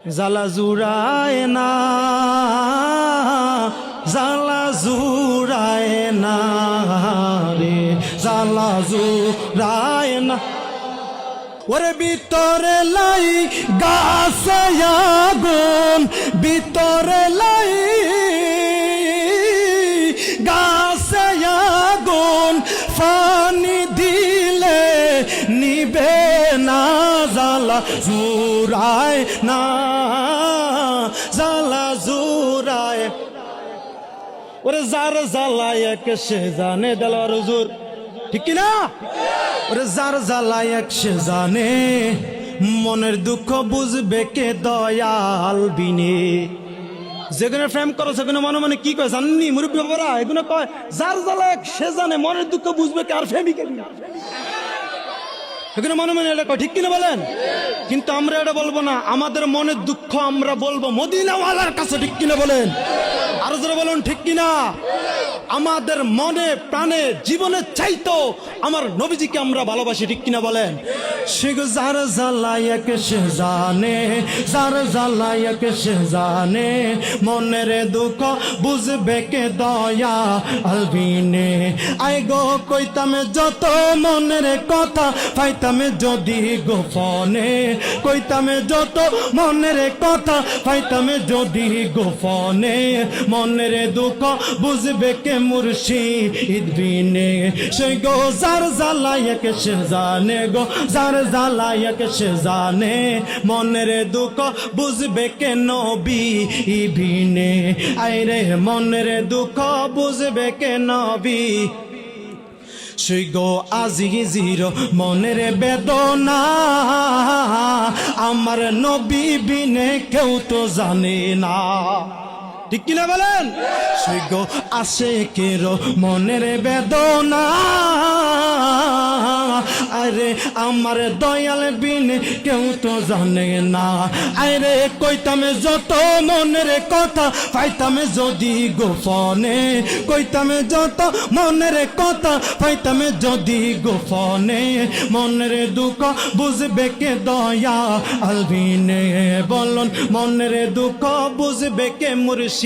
জ্বালা জুড়ায় না, জ্বালা জুড়ায় না রে, জ্বালা জুড়ায় না। ওরে ভিতরে লাই গাছে আগুন, ভিতরে লাই গাছে আগুন, পানি দিলে নিবে না, জ্বালা জুড়ায় না, জ্বালা জুড়ায়। ওরে যার জ্বালায় কে সে জানে, দেলোয়ার হুজুর ঠিক কিনা? ওরে যার জ্বালায় সে জানে, মনের দুঃখ বুঝবে কে দয়াল বিনে। যেখানে প্রেম করো সেখানে মনে মনে কি কয় জাননি মুরব্বী বাবারা, এগুলো কয় যার জ্বালায় সে জানে, মনের দুঃখ বুঝবে কে আর প্রেমিকে বিনা। এখানে মনে মনে এটা কয়, ঠিক কিনা বলেন? কিন্তু আমরা এটা বলবো না, আমাদের মনের দুঃখ আমরা বলবো মদিনাওয়ালার কাছে, ঠিক কিনা বলেন? আরো যারা বলুন ঠিক কিনা? আমাদের মনে প্রাণে জীবনের চাইতো আমার নবীজিকে আমরা ভালোবাসি, ঠিক কিনা বলেন? সে যার জ্বালায় সে জানে, যার জ্বালায় সে জানে, মনের দুঃখ বুঝবে কে দয়া আলবিনে। আই গো কইতাম যত মনের কথা, পাইতাম যদি গোপনে, কইতাম যত মনের কথা, পাইতাম যদি গোপনে, মনের দুঃখ বুঝবে কে মুর্শিদ বিনে। সে গো যার জ্বালায় সে জানে, গো যার জ্বালায় সে জানে, মনের দুঃখ বুঝবে কে নবী বিনে। আইরে মনের দুঃখ বুঝবে কে নবী। সে গো আজিজির মনের বেদনা, আমার নবী বিনে কেউ তো জানে না, ঠিক কিনা বলেন? সে গো আশেকের মনের বেদনা, আরে আমার দয়াল বিনে কেউ তো জানে না। আরে কইতাম যত মনের কথা, পাইতাম যদি গোপনে, কইতাম যত মনের কথা, পাইতাম যদি গোপনে, মনের দুঃখ বুঝবে কে দয়া আলবিনে। বলুন মনের দুঃখ বুঝবে কে মুর্শিদ।